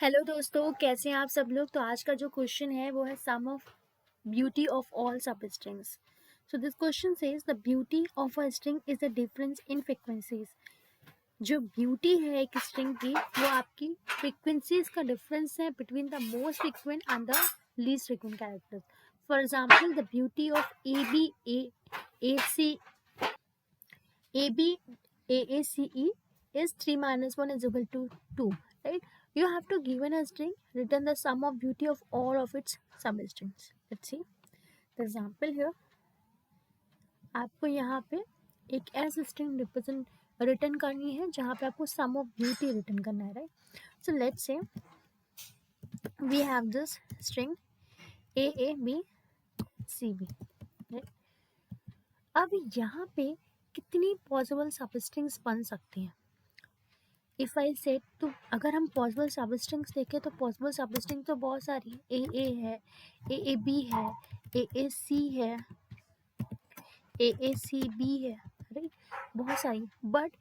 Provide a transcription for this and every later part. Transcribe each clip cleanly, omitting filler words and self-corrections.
Hello दोस्तों, कैसे हैं आप सब लोग। तो आज का जो क्वेश्चन है वो है सम ऑफ ब्यूटी ऑफ ऑल सब strings. So this question says the beauty of a string is the difference in frequencies. जो ब्यूटी है एक स्ट्रिंग की वो आपकी फ्रीक्वेंसीज का डिफरेंस है between the most frequent and the least frequent characters. For example the beauty of A B A C A B AACE is 3 minus 1 is equal to 2, right? You have to given a string, return the sum of beauty of all of its substrings. Let's see the example here. आपको यहाँ पे एक ऐसा string return करनी है जहाँ पे आपको सम ऑफ ब्यूटी रिटर्न करना है, right? So let's say we have this string AABCB, right? अब यहाँ पे कितनी पॉसिबल सबस्ट्रिंग्स बन सकती हैं इफ़ आई सेट। तो अगर हम पॉसिबल सबस्ट्रिंग्स देखें तो पॉसिबल सबस्ट्रिंग तो बहुत सारी है। ए है, AAB है, AAC है, AACB है, राइट? बहुत सारी। बट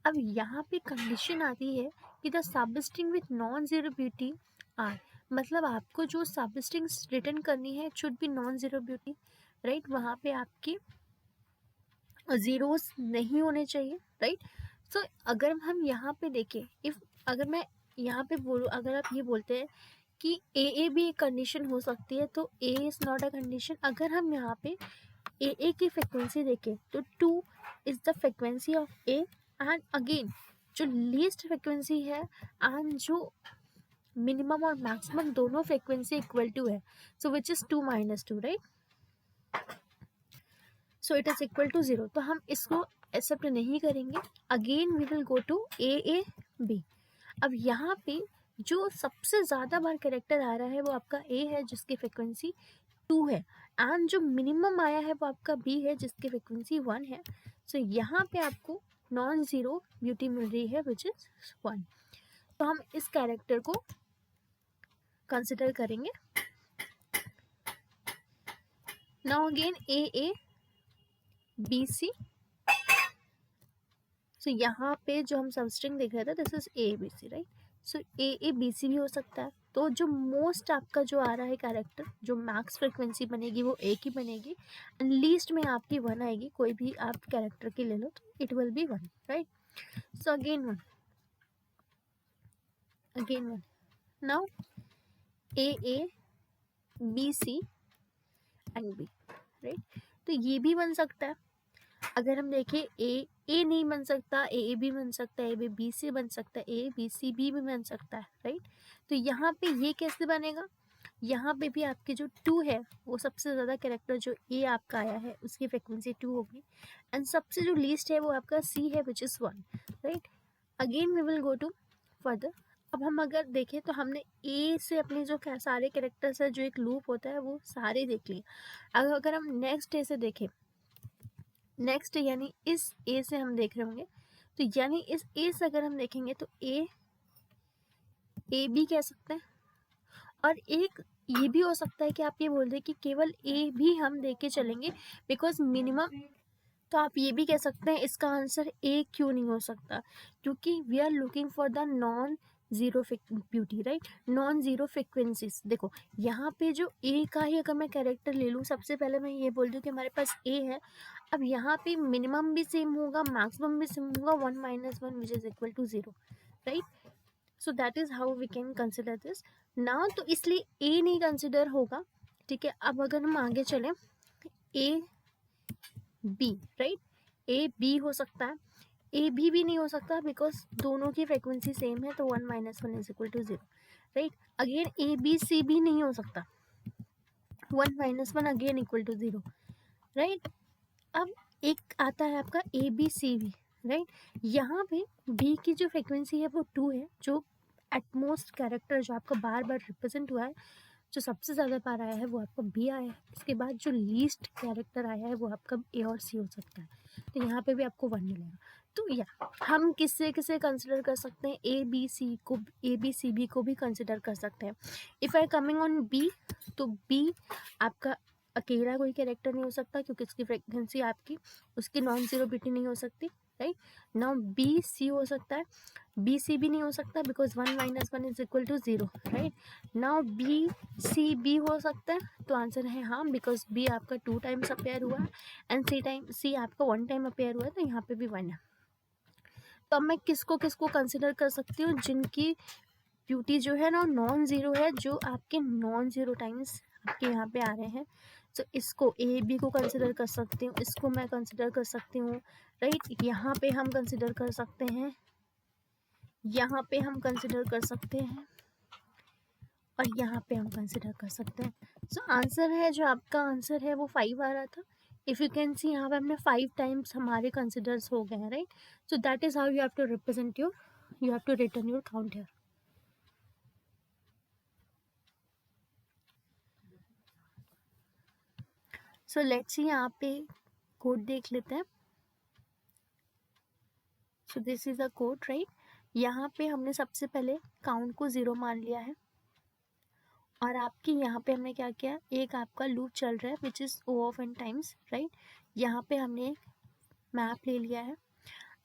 अब यहाँ पे कंडीशन आती है कि the substring with non zero beauty are, मतलब आपको जो सबस्ट्रिंग्स रिटर्न करनी है should be non zero beauty, right? वहाँ पे आपकी जीरोस नहीं होने चाहिए, राइट? सो अगर हम यहाँ पे देखें, इफ अगर मैं यहाँ पे बोलूँ, अगर आप ये बोलते हैं कि ए भी एक कंडीशन हो सकती है तो A is not a condition. अगर हम यहाँ पे ए की फ्रिक्वेंसी देखें तो 2 is the frequency of A, and again जो लीस्ट फ्रिक्वेंसी है एंड जो मिनिमम और मैक्सिमम दोनों फ्रिक्वेंसी इक्वल टू है, so which is 2 - 2, right? So it is equal to 0। तो हम इसको एक्सेप्ट नहीं करेंगे। Again we will go to AAB। अब यहाँ पे जो सबसे ज़्यादा बार कैरेक्टर आ रहा है वो आपका A है जिसकी फ्रिक्वेंसी 2 है, एंड जो मिनिमम आया है वो आपका B है जिसकी फ्रिक्वेंसी 1 है। सो यहाँ पे आपको नॉन ज़ीरो ब्यूटी मिल रही है विच इज़ 1। तो हम इस कैरेक्टर को कंसिडर करेंगे। Now again AABC। सो यहाँ पे जो हम सबस्ट्रिंग देख रहे थे this is AABC, right? So AABC भी हो सकता है। तो जो मोस्ट आपका जो आ रहा है कैरेक्टर, जो मैक्स फ्रिक्वेंसी बनेगी वो A की बनेगी, एंड लीस्ट में आपकी 1 आएगी। कोई भी आप कैरेक्टर की ले लो तो it will be 1, right? So again 1 now AABC and B, right? तो ये भी बन सकता है। अगर हम देखें ए नहीं बन सकता, ए भी बन सकता है, ए बी सी बन सकता है, ABCB भी बन सकता है, राइट? तो यहाँ पे ये कैसे बनेगा? यहाँ पे भी आपके जो 2 है वो सबसे ज़्यादा कैरेक्टर जो ए आपका आया है उसकी फ्रिक्वेंसी 2 होगी, एंड सबसे जो लीस्ट है वो आपका C है which is 1, right? Again we will go to further. अब हम अगर देखें तो हमने ए से अपने जो सारे कैरेक्टर्स है जो एक लूप होता है वो सारे देख लिए। अगर हम नेक्स्ट ए से देखें, नेक्स्ट यानी इस ए से हम देख रहे होंगे, तो यानी इस ए से अगर हम देखेंगे तो ए बी कह सकते हैं। और एक ये भी हो सकता है कि आप ये बोल दें कि केवल ए भी हम देख के चलेंगे बिकॉज मिनिमम। तो आप ये भी कह सकते हैं इसका आंसर ए क्यों नहीं हो सकता, क्योंकि we are looking for the non zero beauty, right? Non zero frequencies. देखो यहाँ पे जो ए का ही अगर मैं कैरेक्टर ले लूँ, सबसे पहले मैं ये बोल दूँ कि हमारे पास ए है। अब यहाँ पे मिनिमम भी सेम होगा, मैक्सिमम भी सेम होगा, 1 - 1 which is equal to 0, right? So that is how we can consider this now. तो इसलिए ए नहीं कंसिडर होगा, ठीक है? अब अगर हम आगे चलें, A B, right? A B हो सकता है, ए भी नहीं हो सकता बिकॉज दोनों की फ्रिक्वेंसी सेम है, तो 1 - 1 is equal to 0, right? Again ABC भी नहीं हो सकता, 1 - 1 अगेन इक्वल टू 0, राइट? अब एक आता है आपका ABCB, राइट? यहाँ पे B की जो फ्रिक्वेंसी है वो 2 है, जो एटमोस्ट कैरेक्टर जो आपका बार बार रिप्रेजेंट हुआ है, जो सबसे ज़्यादा बार आया है वो आपका B आया है। इसके बाद जो लीस्ट कैरेक्टर आया है वो आपका A और C हो सकता है, तो यहाँ पे भी आपको 1 मिलेगा। तो या हम किससे किसे कंसिडर कर सकते हैं? ABCB को भी कंसिडर कर सकते हैं। If I coming on B, तो B आपका अकेला कोई कैरेक्टर नहीं हो सकता क्योंकि उसकी फ्रिक्वेंसी आपकी उसकी नॉन जीरो ब्यूटी नहीं हो सकती। राइट। नाउ बी सी हो सकता है, बी सी भी नहीं हो सकता because 1 - 1 is equal to 0, right. Now B C B हो सकता है, तो आंसर है हाँ, बिकॉज बी आपका 2 टाइम्स अपेयर हुआ है एंड सी आपका 1 टाइम अपेयर हुआ है, तो यहाँ पे भी 1 है। तो अब मैं किसको किसको कंसिडर कर सकती हूँ, जिनकी ब्यूटी जो है ना नॉन ज़ीरो है, जो आपके नॉन ज़ीरो टाइम्स आपके यहाँ पे आ रहे हैं। तो इसको ए बी को कंसिडर कर सकती हूँ, इसको मैं कंसिडर कर सकती हूँ, राइट। यहाँ पे हम कंसिडर कर सकते हैं, यहाँ पे हम कंसिडर कर सकते हैं, और यहाँ पे हम कंसिडर कर सकते हैं। सो आंसर है, जो आपका आंसर है वो 5 आ रहा था। इफ़ यू कैन सी यहाँ पे हमने 5 टाइम्स हमारे कंसिडर्स हो गए हैं, right. So that is how you have to represent your, you have to return your count here. So let's see, यहाँ पे कोड देख लेते हैं। So this is a code, right. यहाँ पे हमने सबसे पहले काउंट को 0 मान लिया है, और आपकी यहाँ पे हमने क्या किया, एक आपका लूप चल रहा है which is O of N times, right. यहाँ पे हमने एक मैप ले लिया है,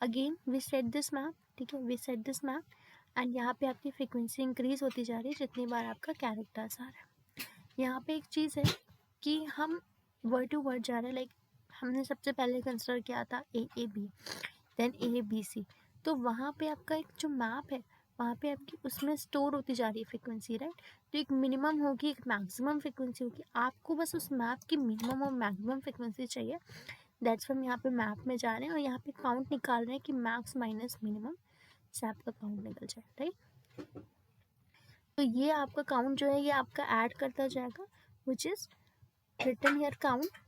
again we set this map, ठीक है, we set this map, and यहाँ पे आपकी फ्रीक्वेंसी इंक्रीज होती जा रही है जितनी बार आपका कैरेक्टर्स आ रहा है। यहाँ पे एक चीज़ है कि हम वर्ड टू वर्ड जा रहे हैं, लाइक हमने सबसे पहले कंसिडर किया था A A B, then A B C, तो वहाँ पे आपका एक जो मैप है, वहाँ पे आपकी उसमें स्टोर होती जा रही है फ्रिक्वेंसी, राइट। तो एक मिनिमम होगी, एक मैक्सिमम फ्रिक्वेंसी होगी, आपको बस उस मैप की मिनिमम और मैक्सिमम फ्रिक्वेंसी चाहिए। दैट्स हम यहाँ पे मैप में जा रहे हैं और यहाँ पे काउंट निकाल रहे हैं कि मैक्स माइनस मिनिमम से आपका काउंट निकल जाए, राइट। तो ये आपका काउंट जो है ये आपका ऐड करता जाएगा, which is return here count.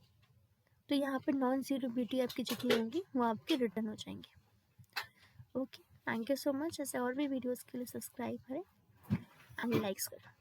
तो यहाँ पे नॉन ज़ीरो ब्यूटी आपकी जितनी होंगी वो आपकी रिटर्न हो जाएंगी। Okay, thank you so much. ऐसे और भी वीडियोस के लिए सब्सक्राइब करें एंड लाइक्स करें।